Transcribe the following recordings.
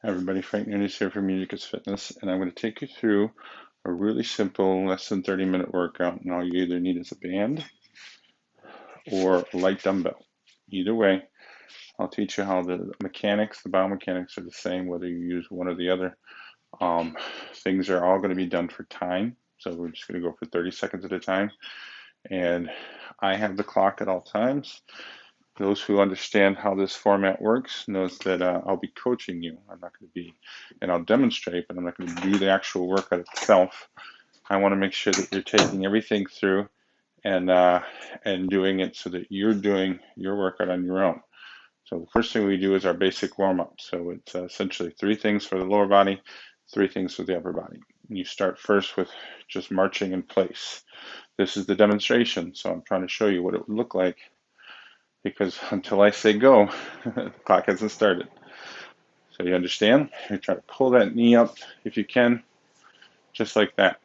Hi everybody, Frank Nunez here from Unicus Fitness, and I'm going to take you through a really simple, less than 30-minute workout, and all you either need is a band or a light dumbbell. Either way, I'll teach you how the mechanics, the biomechanics are the same, whether you use one or the other. Um, Things are all going to be done for time, so we're just going to go for 30 seconds at a time, and I have the clock at all times. Those who understand how this format works knows that I'll be coaching you. I'm not going to be, and I'll demonstrate, but I'm not going to do the actual workout itself. I want to make sure that you're taking everything through and doing it so that you're doing your workout on your own. So the first thing we do is our basic warm up. So it's essentially three things for the lower body, three things for the upper body. And you start first with just marching in place. This is the demonstration, so I'm trying to show you what it would look like because until I say go, the clock hasn't started. So you understand? You try to pull that knee up if you can, just like that.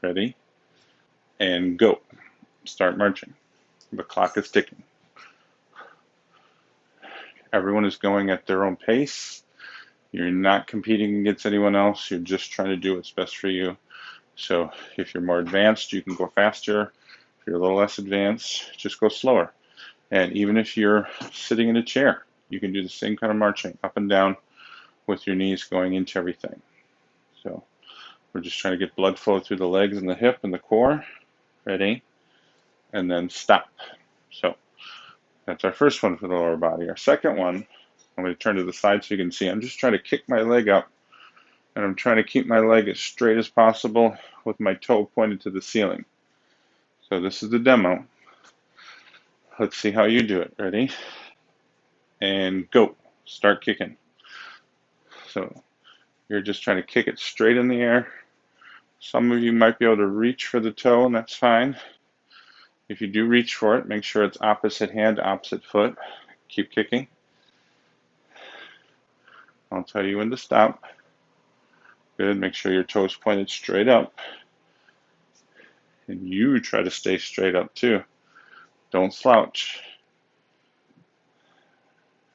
Ready? And go. Start marching. The clock is ticking. Everyone is going at their own pace. You're not competing against anyone else. You're just trying to do what's best for you. So if you're more advanced, you can go faster. If you're a little less advanced, just go slower. And even if you're sitting in a chair, you can do the same kind of marching up and down with your knees going into everything. So we're just trying to get blood flow through the legs and the hip and the core. Ready? And then stop. So that's our first one for the lower body. Our second one, I'm going to turn to the side so you can see. I'm just trying to kick my leg up, and I'm trying to keep my leg as straight as possible with my toe pointed to the ceiling. So this is the demo. Let's see how you do it. Ready? And go. Start kicking. So you're just trying to kick it straight in the air. Some of you might be able to reach for the toe, and that's fine. If you do reach for it, make sure it's opposite hand, opposite foot. Keep kicking. I'll tell you when to stop. Good. Make sure your toes pointed straight up. And you try to stay straight up too. Don't slouch.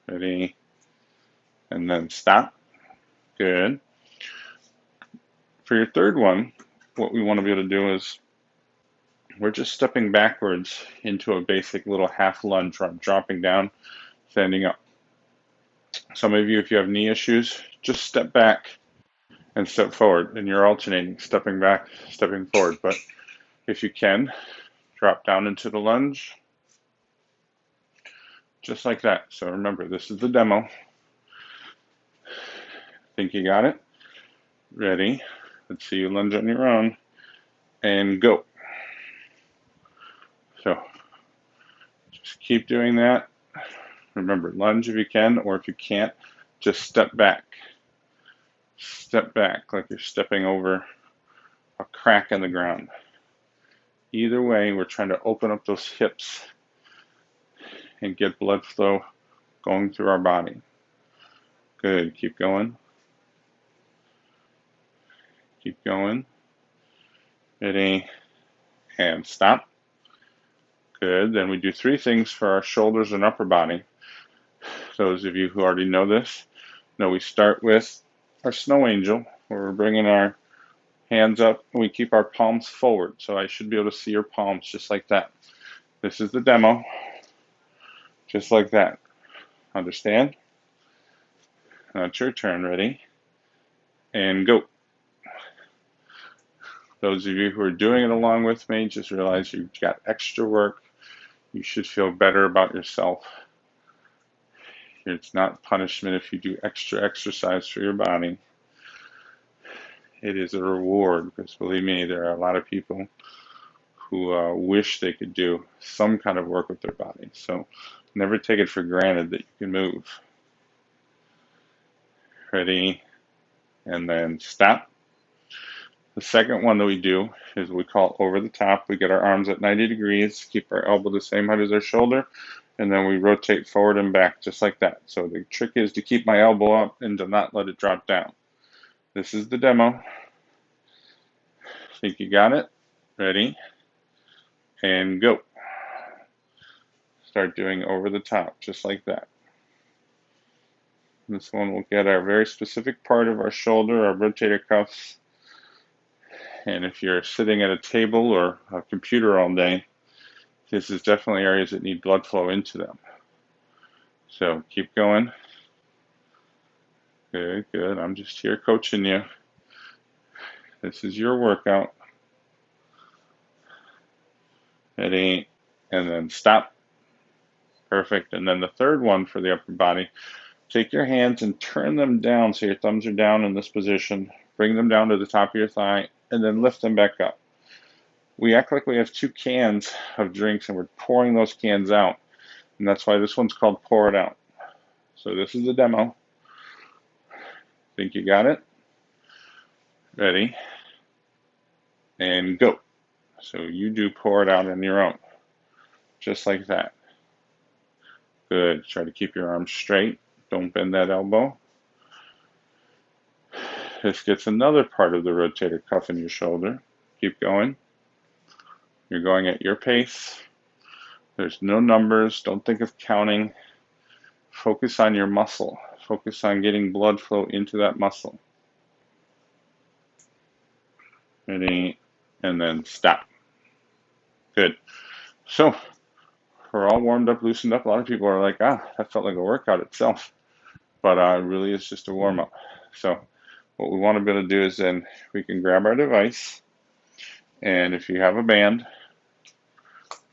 Ready? And then stop. Good. For your third one, what we want to be able to do is we're just stepping backwards into a basic little half lunge where I'm dropping down, standing up. Some of you, if you have knee issues, just step back and step forward, and you're alternating, stepping back, stepping forward. But if you can, drop down into the lunge, just like that. So remember, this is the demo. Think you got it? Ready? Let's see you lunge on your own, and go. So just keep doing that. Remember, lunge if you can, or if you can't, just step back. Step back like you're stepping over a crack in the ground. Either way, we're trying to open up those hips and get blood flow going through our body. Good. Keep going. Keep going. Ready. And stop. Good. Then we do three things for our shoulders and upper body. Those of you who already know this know we start with our snow angel, where we're bringing our hands up and we keep our palms forward. So I should be able to see your palms just like that. This is the demo. Just like that. Understand? Now it's your turn. Ready? And go. Those of you who are doing it along with me, just realize you've got extra work. You should feel better about yourself. It's not punishment if you do extra exercise for your body. It is a reward, because believe me, there are a lot of people who wish they could do some kind of work with their body. So never take it for granted that you can move. Ready? And then stop. The second one that we do is we call over the top. We get our arms at 90 degrees, keep our elbow the same height as our shoulder, and then we rotate forward and back just like that. So the trick is to keep my elbow up and to not let it drop down. This is the demo. Think you got it? Ready? And go. Start doing over the top just like that. This one will get our very specific part of our shoulder, our rotator cuffs. And if you're sitting at a table or a computer all day, this is definitely areas that need blood flow into them. So keep going. Good, good. I'm just here coaching you. This is your workout. Ready, and then stop. Perfect. And then the third one for the upper body, take your hands and turn them down so your thumbs are down in this position. Bring them down to the top of your thigh and then lift them back up. We act like we have 2 cans of drinks and we're pouring those cans out. And that's why this one's called Pour It Out. So this is the demo. Think you got it? Ready? And go. So you do pour it out on your own. Just like that. Good. Try to keep your arms straight. Don't bend that elbow. This gets another part of the rotator cuff in your shoulder. Keep going. You're going at your pace. There's no numbers. Don't think of counting. Focus on your muscle. Focus on getting blood flow into that muscle. Ready? And then stop. Good. So we're all warmed up, loosened up. A lot of people are like, that felt like a workout itself. But it really is just a warm-up. So what we want to be able to do is then we can grab our device. And if you have a band,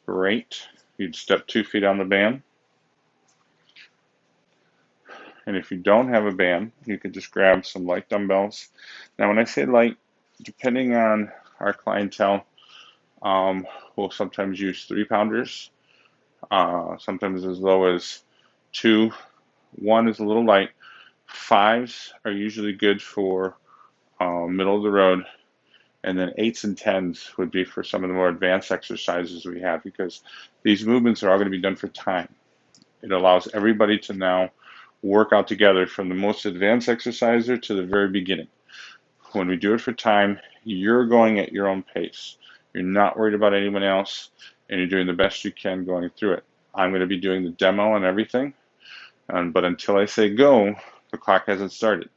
great. You'd step 2 feet on the band. And if you don't have a band, you can just grab some light dumbbells. Now, when I say light, depending on our clientele, we'll sometimes use 3-pounders, sometimes as low as 2. 1 is a little light. 5s are usually good for middle of the road. And then 8s and 10s would be for some of the more advanced exercises we have, because these movements are all going to be done for time. It allows everybody to now work out together from the most advanced exerciser to the very beginning. When we do it for time, you're going at your own pace. You're not worried about anyone else, and you're doing the best you can going through it. I'm going to be doing the demo and everything, but until I say go, the clock hasn't started.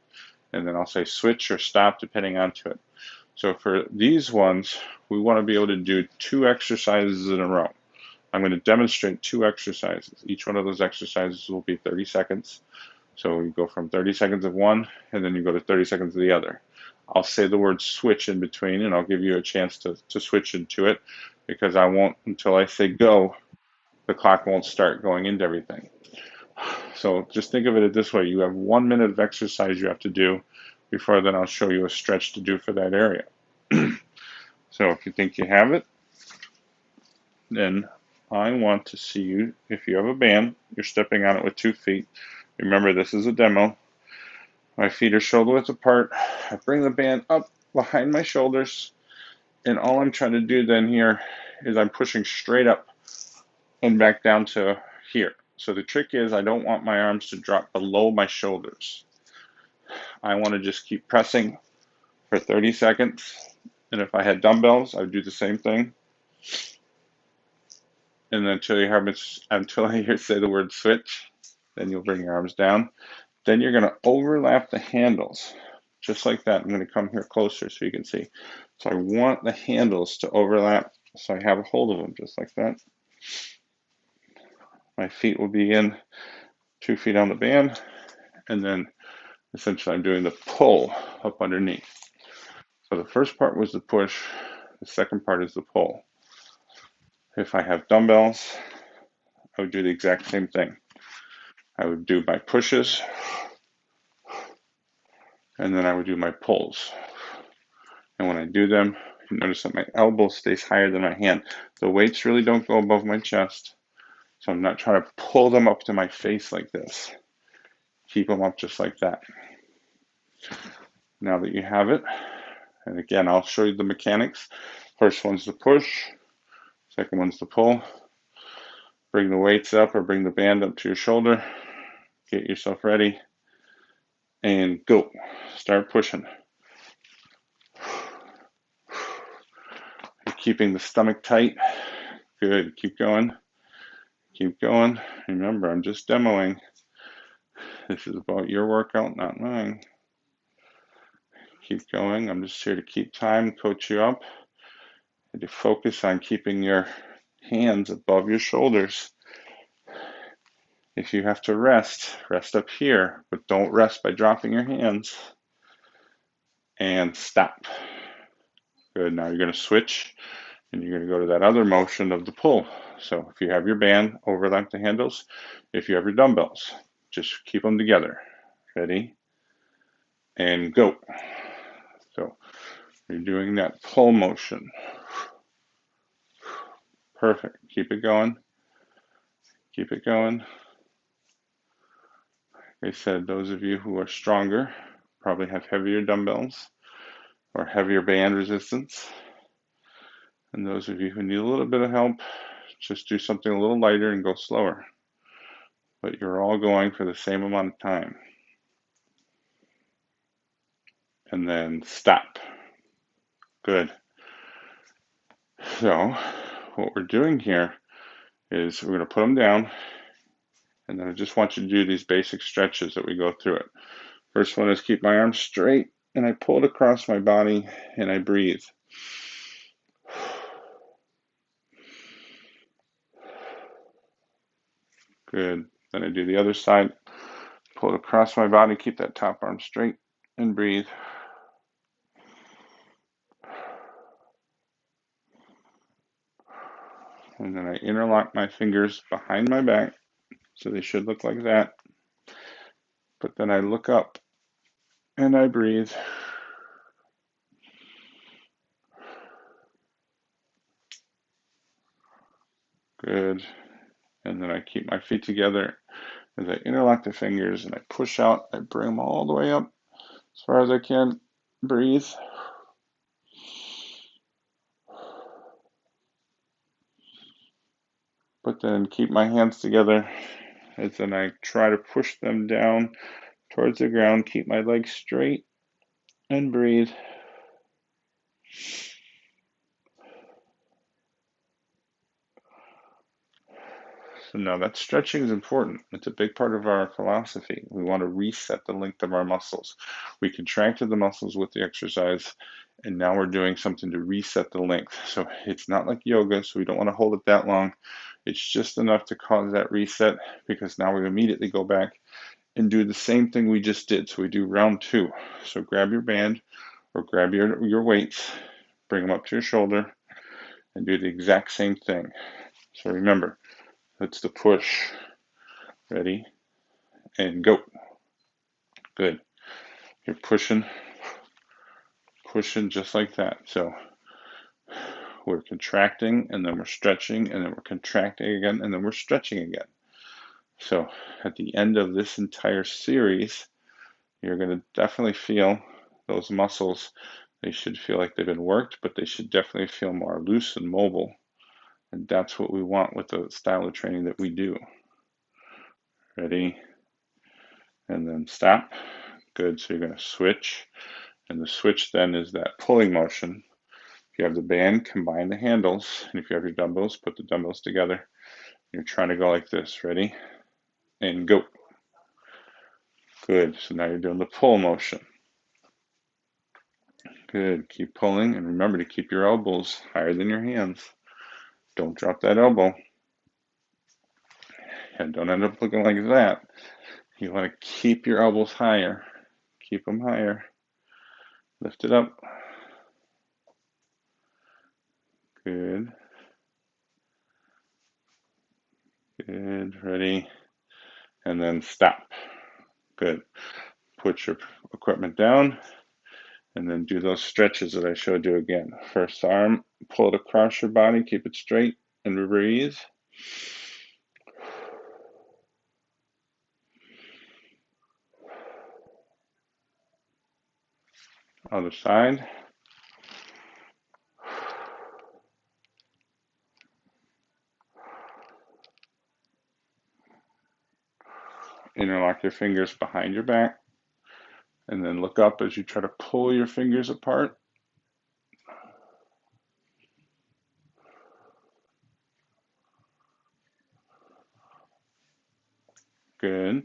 And then I'll say switch or stop depending on to it. So for these ones, we want to be able to do 2 exercises in a row. I'm going to demonstrate 2 exercises. Each one of those exercises will be 30 seconds. So you go from 30 seconds of one, and then you go to 30 seconds of the other. I'll say the word switch in between, and I'll give you a chance to switch into it, because I won't, until I say go, the clock won't start going into everything. So just think of it this way. You have 1 minute of exercise you have to do before then I'll show you a stretch to do for that area. So if you think you have it, then I want to see you, if you have a band, you're stepping on it with 2 feet. Remember, this is a demo. My feet are shoulder width apart. I bring the band up behind my shoulders, and all I'm trying to do then here is I'm pushing straight up and back down to here. So the trick is I don't want my arms to drop below my shoulders. I want to just keep pressing for 30 seconds. And if I had dumbbells, I would do the same thing. And then until I hear say the word switch, then you'll bring your arms down. Then you're going to overlap the handles, just like that. I'm going to come here closer so you can see. So I want the handles to overlap, so I have a hold of them, just like that. My feet will be in 2 feet on the band, and then essentially I'm doing the pull up underneath. So the first part was the push, the second part is the pull. If I have dumbbells, I would do the exact same thing. I would do my pushes, and then I would do my pulls. And when I do them, you notice that my elbow stays higher than my hand. The weights really don't go above my chest, so I'm not trying to pull them up to my face like this. Keep them up just like that. Now that you have it, and again, I'll show you the mechanics. First one's the push, second one's the pull. Bring the weights up or bring the band up to your shoulder. Get yourself ready and go. Start pushing. You're keeping the stomach tight. Good. Keep going. Keep going. Remember, I'm just demoing. This is about your workout, not mine. Keep going. I'm just here to keep time, coach you up, and to focus on keeping your hands above your shoulders. If you have to rest, rest up here, but don't rest by dropping your hands. And stop. Good. Now you're going to switch and you're going to go to that other motion of the pull. So if you have your band, overlap the handles. If you have your dumbbells, just keep them together. Ready? And go. So you're doing that pull motion. Perfect. Keep it going. Keep it going. Like I said, those of you who are stronger probably have heavier dumbbells or heavier band resistance. And those of you who need a little bit of help, just do something a little lighter and go slower. But you're all going for the same amount of time. And then stop. Good. So what we're doing here is we're going to put them down, and then I just want you to do these basic stretches that we go through it. First one is keep my arms straight, and I pull it across my body, and I breathe. Good. Then I do the other side. Pull it across my body, keep that top arm straight, and breathe. And then I interlock my fingers behind my back, so they should look like that. But then I look up, and I breathe. Good. And then I keep my feet together as I interlock the fingers and I push out. I bring them all the way up as far as I can. Breathe. But then keep my hands together as then I try to push them down towards the ground. Keep my legs straight and breathe. So now that stretching is important. It's a big part of our philosophy. We want to reset the length of our muscles. We contracted the muscles with the exercise, and now we're doing something to reset the length. So it's not like yoga, so we don't want to hold it that long. It's just enough to cause that reset, because now we immediately go back and do the same thing we just did. So we do round two. So grab your band or grab your weights, bring them up to your shoulder, and do the exact same thing. So remember, that's the push. Ready? And go. Good. You're pushing just like that. So we're contracting, and then we're stretching, and then we're contracting again, and then we're stretching again. So at the end of this entire series, you're going to definitely feel those muscles. They should feel like they've been worked, but they should definitely feel more loose and mobile. And that's what we want with the style of training that we do. Ready? And then stop. Good. So you're going to switch. And the switch then is that pulling motion. If you have the band, combine the handles. And if you have your dumbbells, put the dumbbells together. You're trying to go like this. Ready? And go. Good. So now you're doing the pull motion. Good. Keep pulling. And remember to keep your elbows higher than your hands. Don't drop that elbow. And don't end up looking like that. You want to keep your elbows higher. Keep them higher. Lift it up. Good. Good. Ready? And then stop. Good. Put your equipment down and then do those stretches that I showed you again. First arm, pull it across your body, keep it straight, and breathe. Other side. Interlock your fingers behind your back, and then look up as you try to pull your fingers apart. Good.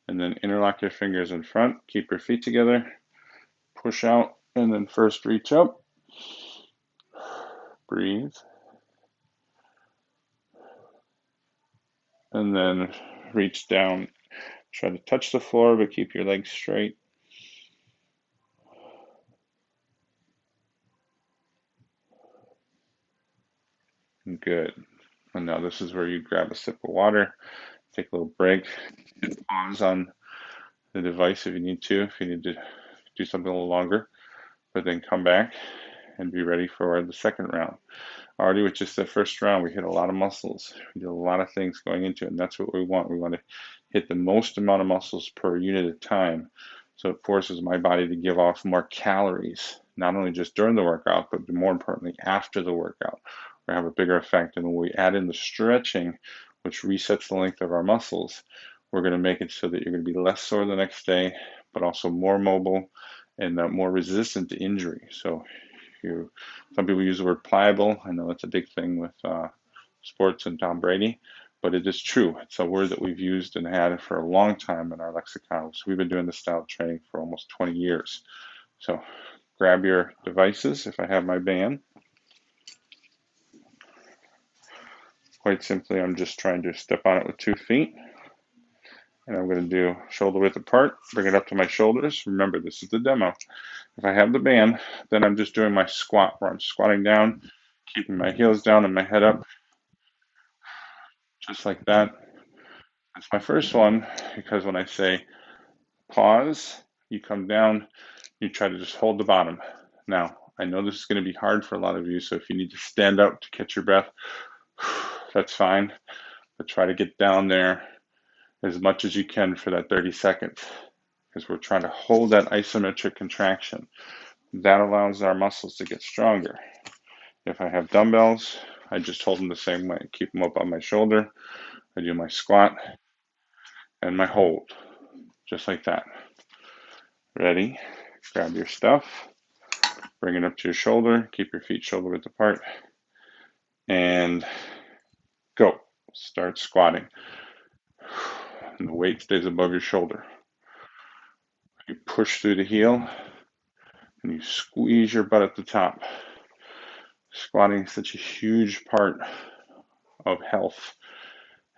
And then interlock your fingers in front, keep your feet together, push out, and then first reach up, breathe, and then reach down. Try to touch the floor, but keep your legs straight. Good. And now this is where you grab a sip of water, take a little break, pause on the device if you need to, if you need to do something a little longer, but then come back and be ready for the second round. Already with just the first round, we hit a lot of muscles. We did a lot of things going into it, and that's what we want. We want to hit the most amount of muscles per unit of time. So it forces my body to give off more calories, not only just during the workout, but more importantly, after the workout. We have a bigger effect. And when we add in the stretching, which resets the length of our muscles, we're going to make it so that you're going to be less sore the next day, but also more mobile and more resistant to injury. So some people use the word pliable. I know that's a big thing with sports and Tom Brady, but it is true. It's a word that we've used and had for a long time in our lexicon. So we've been doing this style of training for almost 20 years. So grab your devices. If I have my band, quite simply, I'm just trying to step on it with 2 feet. And I'm going to do shoulder width apart, bring it up to my shoulders. Remember, this is the demo. If I have the band, then I'm just doing my squat, where I'm squatting down, keeping my heels down and my head up, just like that. That's my first one, because when I say pause, you come down, you try to just hold the bottom. Now, I know this is going to be hard for a lot of you, so if you need to stand up to catch your breath, that's fine, but try to get down there as much as you can for that 30 seconds, because we're trying to hold that isometric contraction. That allows our muscles to get stronger. If I have dumbbells, I just hold them the same way. Keep them up on my shoulder. I do my squat and my hold, just like that. Ready? Grab your stuff, bring it up to your shoulder, keep your feet shoulder width apart, and go. Start squatting. And the weight stays above your shoulder. You push through the heel, and you squeeze your butt at the top. Squatting is such a huge part of health,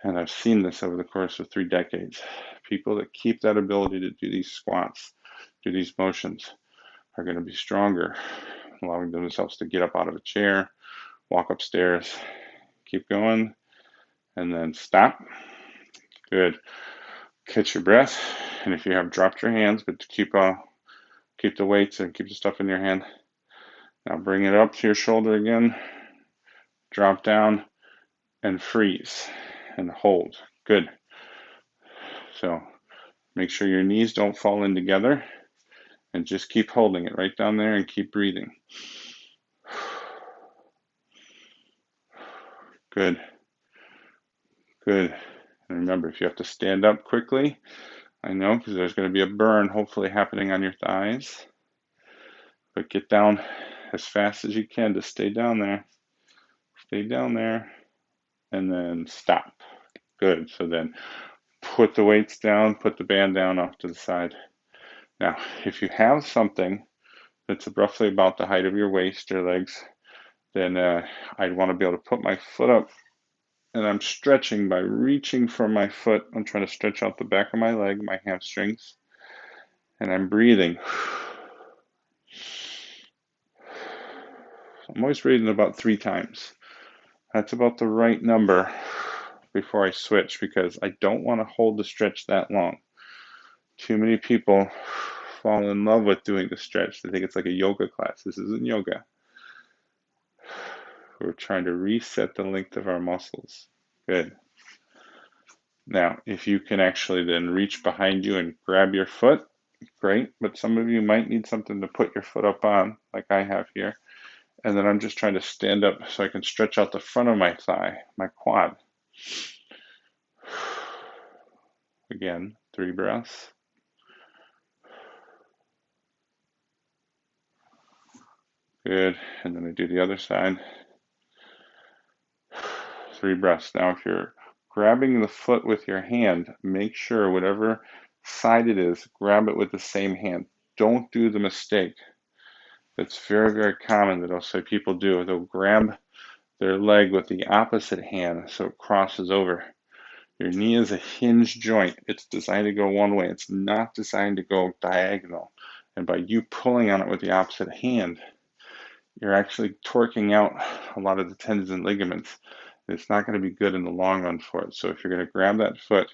and I've seen this over the course of 3 decades. People that keep that ability to do these squats, do these motions, are going to be stronger, allowing themselves to get up out of a chair, walk upstairs, keep going, and then stop. Good. Catch your breath, and if you have dropped your hands, but keep the weights and keep the stuff in your hand. Now bring it up to your shoulder again, drop down, and freeze, and hold. Good. So make sure your knees don't fall in together, and just keep holding it right down there and keep breathing. Good. Good. And remember, if you have to stand up quickly, I know, because there's going to be a burn hopefully happening on your thighs, but get down as fast as you can to stay down there. Stay down there, and then stop. Good. So then put the weights down, put the band down off to the side. Now, if you have something that's roughly about the height of your waist or legs, then I'd want to be able to put my foot up, and I'm stretching by reaching for my foot. I'm trying to stretch out the back of my leg, my hamstrings, and I'm breathing. I'm always breathing about 3 times. That's about the right number before I switch, because I don't want to hold the stretch that long. Too many people fall in love with doing the stretch. They think it's like a yoga class. This isn't yoga. We're trying to reset the length of our muscles. Good. Now, if you can actually then reach behind you and grab your foot, great. But some of you might need something to put your foot up on, like I have here. And then I'm just trying to stand up so I can stretch out the front of my thigh, my quad. Again, 3 breaths. Good. And then I do the other side. 3 breaths. Now, if you're grabbing the foot with your hand, make sure whatever side it is, grab it with the same hand. Don't do the mistake. That's very, very common that I'll say people do. They'll grab their leg with the opposite hand so it crosses over. Your knee is a hinge joint. It's designed to go one way. It's not designed to go diagonal. And by you pulling on it with the opposite hand, you're actually torquing out a lot of the tendons and ligaments. It's not going to be good in the long run for it. So if you're going to grab that foot,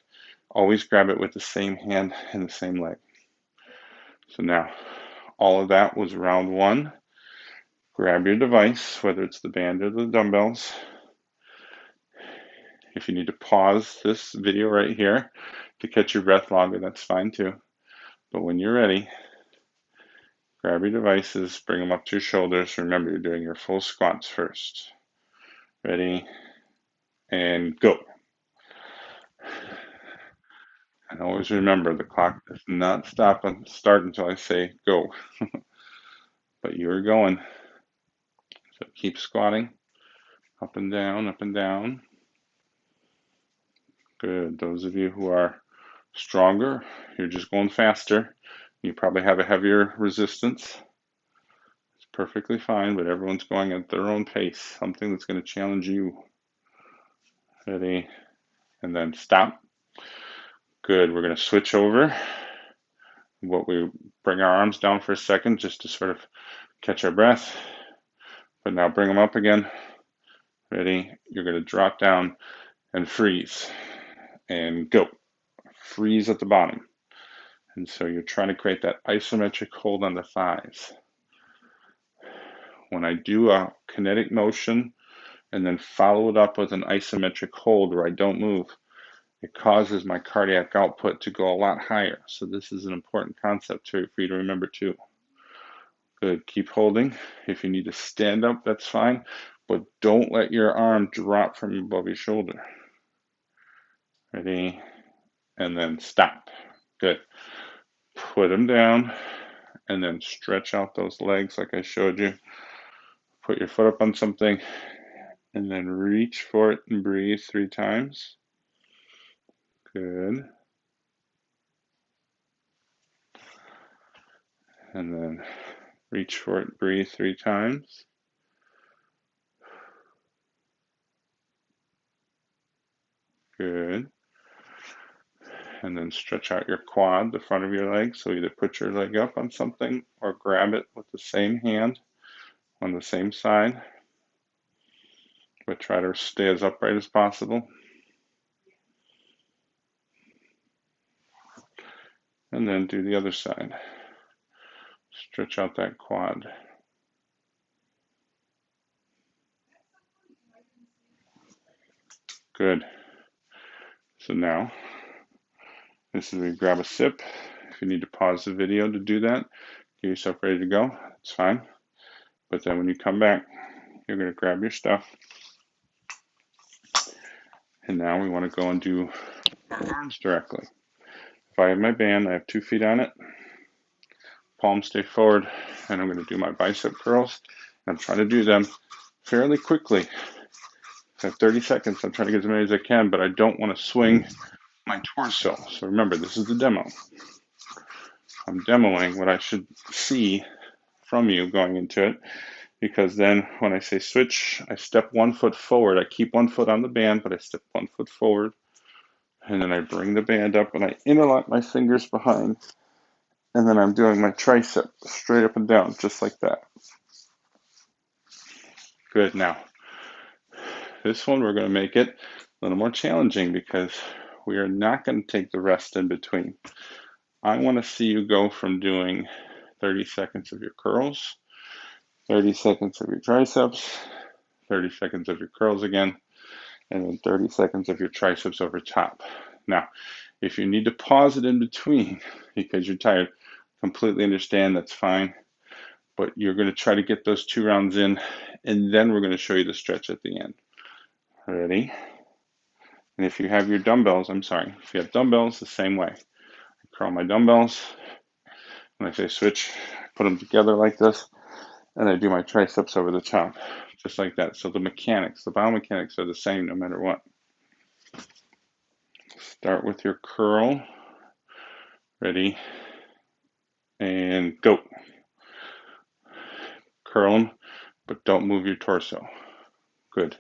always grab it with the same hand and the same leg. So now, all of that was round one. Grab your device, whether it's the band or the dumbbells. If you need to pause this video right here to catch your breath longer, that's fine too. But when you're ready, grab your devices, bring them up to your shoulders. Remember, you're doing your full squats first. Ready, and go. And always remember, the clock does not start until I say go. But you're going. So keep squatting, up and down, up and down. Good. Those of you who are stronger, you're just going faster. You probably have a heavier resistance. It's perfectly fine, but everyone's going at their own pace, something that's going to challenge you. Ready, and then stop. Good. We're going to switch over. We bring our arms down for a second just to sort of catch our breath. But now bring them up again. Ready? You're going to drop down and freeze. And go. Freeze at the bottom. And so you're trying to create that isometric hold on the thighs. When I do a kinetic motion and then follow it up with an isometric hold where I don't move, it causes my cardiac output to go a lot higher. So this is an important concept for you to remember too. Good. Keep holding. If you need to stand up, that's fine, but don't let your arm drop from above your shoulder. Ready? And then stop. Good. Put them down and then stretch out those legs like I showed you. Put your foot up on something and then reach for it and breathe 3 times. Good. And then reach for it, breathe 3 times. Good. And then stretch out your quad, the front of your leg. So either put your leg up on something or grab it with the same hand on the same side. But try to stay as upright as possible. And then do the other side. Stretch out that quad. Good. So now, this is where you grab a sip. If you need to pause the video to do that, get yourself ready to go. It's fine. But then when you come back, you're going to grab your stuff. And now we want to go and do our arms directly. If I have my band, I have 2 feet on it. Palms stay forward, and I'm going to do my bicep curls. I'm trying to do them fairly quickly. I have 30 seconds. I'm trying to get as many as I can, but I don't want to swing my torso. So remember, this is the demo. I'm demoing what I should see from you going into it, because then when I say switch, I step 1 foot forward. I keep 1 foot on the band, but I step 1 foot forward, and then I bring the band up and I interlock my fingers behind, and then I'm doing my tricep straight up and down, just like that. Good. Now, this one we're going to make it a little more challenging because we are not going to take the rest in between. I want to see you go from doing 30 seconds of your curls, 30 seconds of your triceps, 30 seconds of your curls again, and then 30 seconds of your triceps over top. Now, if you need to pause it in between because you're tired, completely understand, that's fine. But you're going to try to get those 2 rounds in, and then we're going to show you the stretch at the end. Ready? And if you have your dumbbells, if you have dumbbells, the same way. I curl my dumbbells. When I say switch, I put them together like this, and I do my triceps over the top, just like that. So the mechanics, the biomechanics are the same no matter what. Start with your curl. Ready? And go. Curl them, but don't move your torso. Good.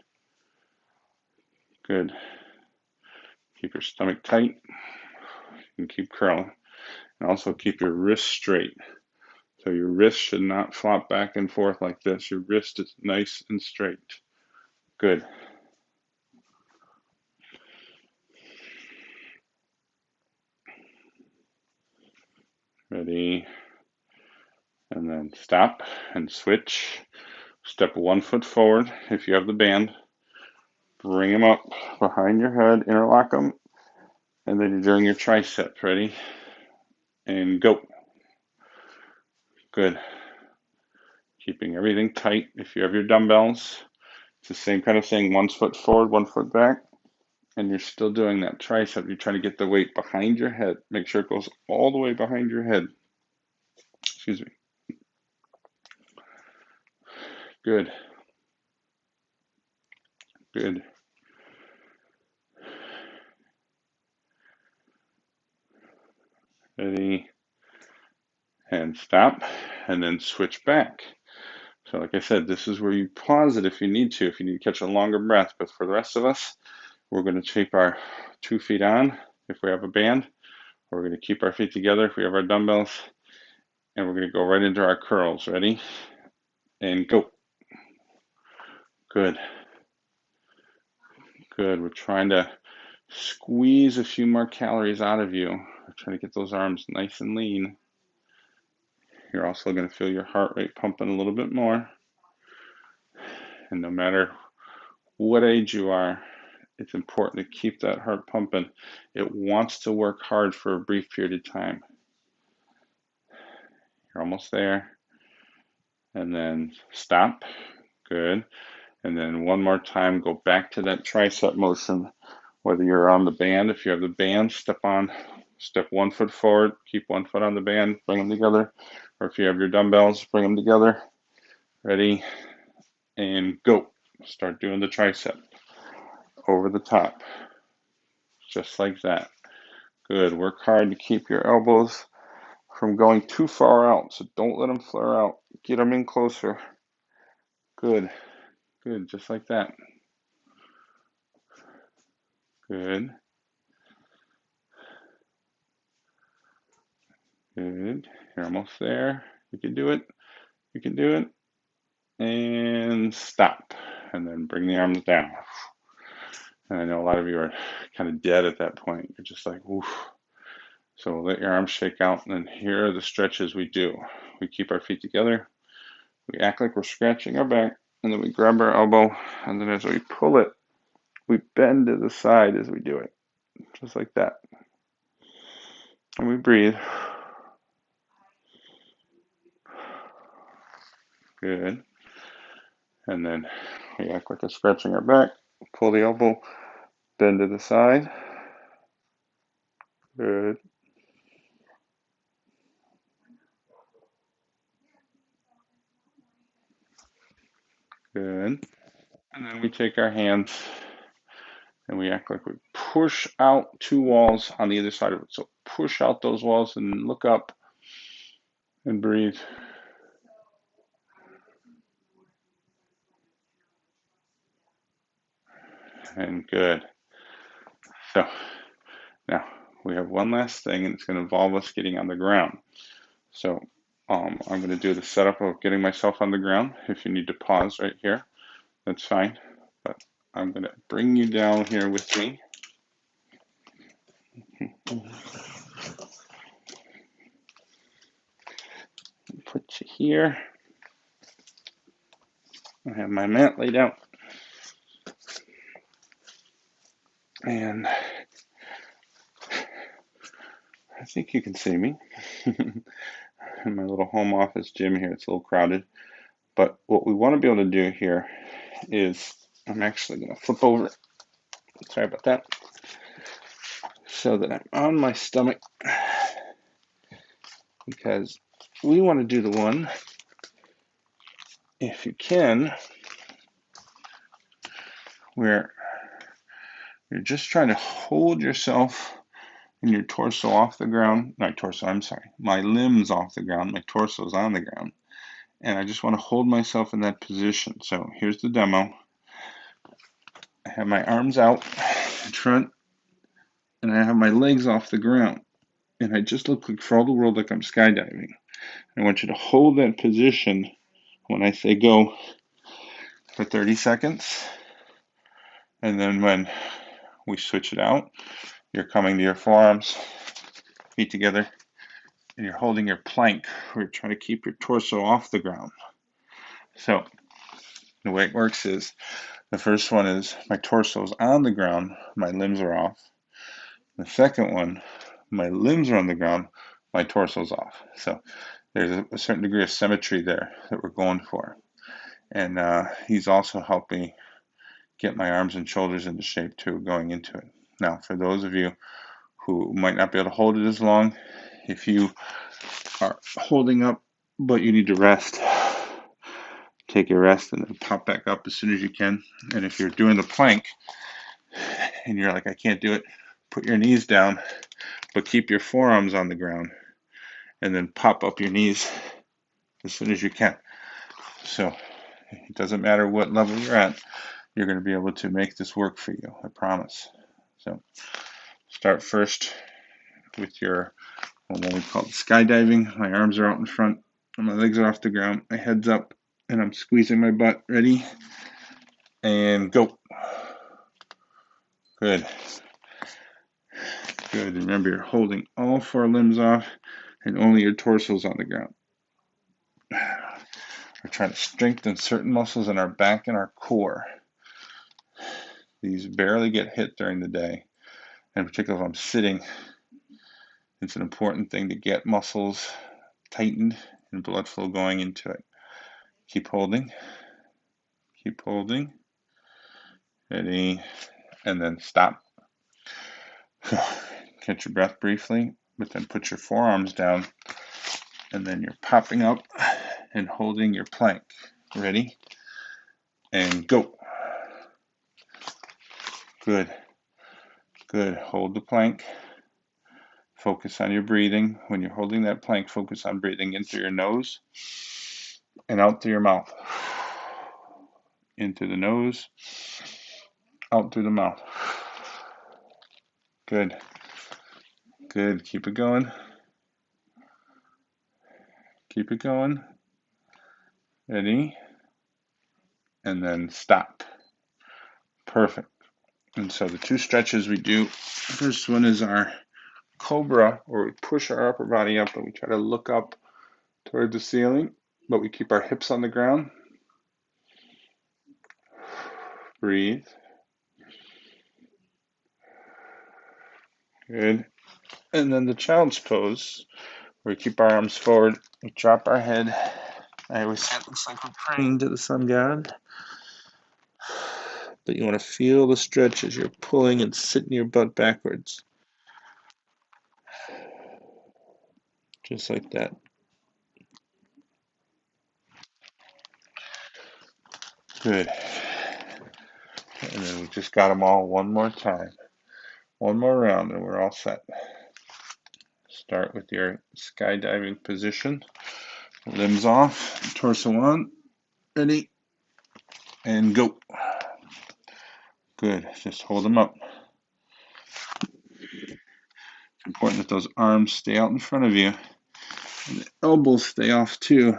Good. Keep your stomach tight and keep curling. And also keep your wrists straight. So your wrist should not flop back and forth like this. Your wrist is nice and straight. Good. Ready? And then stop and switch. Step 1 foot forward if you have the band. Bring them up behind your head, interlock them, and then you're doing your triceps. Ready? And go. Good. Keeping everything tight. If you have your dumbbells, it's the same kind of thing. 1 foot forward, 1 foot back, and you're still doing that tricep. You're trying to get the weight behind your head. Make sure it goes all the way behind your head. Excuse me. Good. Good. Ready? And stop, and then switch back. So like I said, this is where you pause it if you need to catch a longer breath. But for the rest of us, we're going to keep our 2 feet on if we have a band. We're going to keep our feet together if we have our dumbbells. And we're going to go right into our curls. Ready? And go. Good. Good. We're trying to squeeze a few more calories out of you. We're trying to get those arms nice and lean. You're also going to feel your heart rate pumping a little bit more. And no matter what age you are, it's important to keep that heart pumping. It wants to work hard for a brief period of time. You're almost there. And then stop. Good. And then one more time, go back to that tricep motion. Whether you're on the band, if you have the band, step 1 foot forward, keep 1 foot on the band, bring them together. Or if you have your dumbbells, bring them together. Ready? And go. Start doing the tricep. Over the top. Just like that. Good. Work hard to keep your elbows from going too far out. So don't let them flare out. Get them in closer. Good. Good. Just like that. Good. Good. You're almost there. You can do it. You can do it. And stop. And then bring the arms down. And I know a lot of you are kind of dead at that point. You're just like, oof. So let your arms shake out. And then here are the stretches we do. We keep our feet together. We act like we're scratching our back. And then we grab our elbow. And then as we pull it, we bend to the side as we do it. Just like that. And we breathe. Good. And then we act like we're scratching our back. Pull the elbow. Bend to the side. Good. Good. And then we take our hands and we act like we push out 2 walls on the other side of it. So push out those walls and look up and breathe. And good. So now we have one last thing, and it's going to involve us getting on the ground. So I'm going to do the setup of getting myself on the ground. If you need to pause right here, that's fine. But I'm going to bring you down here with me. Put you here. I have my mat laid out. And I think you can see me. In my little home office gym here, it's a little crowded. But what we want to be able to do here is, I'm actually going to flip over. Sorry about that. So that I'm on my stomach. Because we want to do the one, if you can, where you're just trying to hold yourself and your torso off the ground. Not torso, I'm sorry. My limbs off the ground, my torso's on the ground. And I just want to hold myself in that position. So here's the demo. I have my arms out in front, and I have my legs off the ground. And I just look like, for all the world, like I'm skydiving. I want you to hold that position when I say go for 30 seconds. And then when we switch it out, you're coming to your forearms, feet together, and you're holding your plank where you're trying to keep your torso off the ground. So the way it works is the first one is my torso is on the ground, my limbs are off. The second one, my limbs are on the ground, my torso's off. So there's a certain degree of symmetry there that we're going for. And he's also helped me get my arms and shoulders into shape too going into it. Now, for those of you who might not be able to hold it as long, if you are holding up but you need to rest, take a rest and then pop back up as soon as you can. And if you're doing the plank and you're like, I can't do it, put your knees down, but keep your forearms on the ground and then pop up your knees as soon as you can. So it doesn't matter what level you're at, you're going to be able to make this work for you, I promise. So start first with your, what we call skydiving. My arms are out in front, and my legs are off the ground, my head's up, and I'm squeezing my butt. Ready? And go. Good. Good. Remember, you're holding all four limbs off and only your torso's on the ground. We're trying to strengthen certain muscles in our back and our core. These barely get hit during the day. And particularly if I'm sitting, it's an important thing to get muscles tightened and blood flow going into it. Keep holding. Keep holding. Ready? And then stop. Catch your breath briefly, but then put your forearms down. And then you're popping up and holding your plank. Ready? And go. Good. Good. Hold the plank. Focus on your breathing. When you're holding that plank, focus on breathing in through your nose and out through your mouth. In through the nose, out through the mouth. Good. Good. Keep it going. Keep it going. Ready? And then stop. Perfect. And so the two stretches we do, first one is our cobra, where we push our upper body up and we try to look up toward the ceiling, but we keep our hips on the ground. Breathe. Good. And then the child's pose, where we keep our arms forward, we drop our head. I always say it looks like we're praying to the sun god. But you want to feel the stretch as you're pulling and sitting your butt backwards. Just like that. Good. And then we just got them all one more time. One more round and we're all set. Start with your skydiving position. Limbs off, torso on. Ready? And go. Good. Just hold them up. It's important that those arms stay out in front of you. And the elbows stay off too.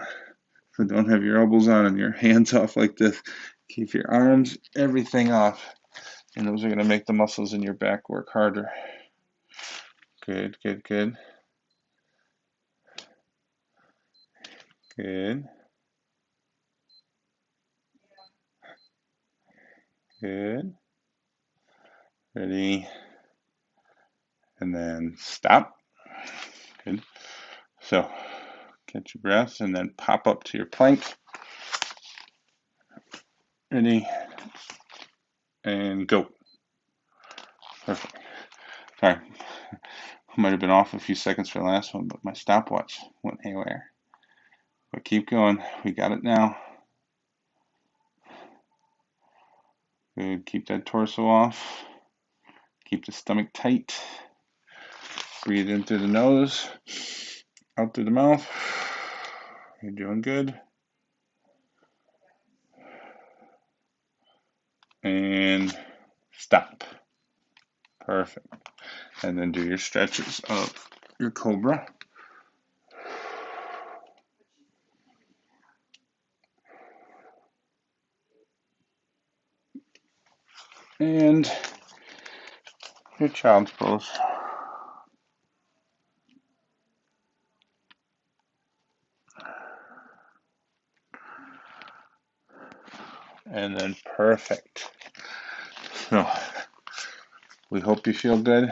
So don't have your elbows on and your hands off like this. Keep your arms, everything off. And those are going to make the muscles in your back work harder. Good, good, good. Good. Good. Ready. And then stop. Good. So catch your breath and then pop up to your plank. Ready. And go. Perfect. Sorry. I might have been off a few seconds for the last one, but my stopwatch went haywire. But keep going. We got it now. Good. Keep that torso off. Keep the stomach tight. Breathe in through the nose, out through the mouth. You're doing good. And stop. Perfect. And then do your stretches of your cobra. And your child's pose. And then perfect. So we hope you feel good.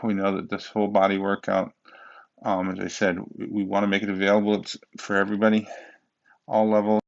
We know that this whole body workout, as I said, we want to make it available for everybody, all levels.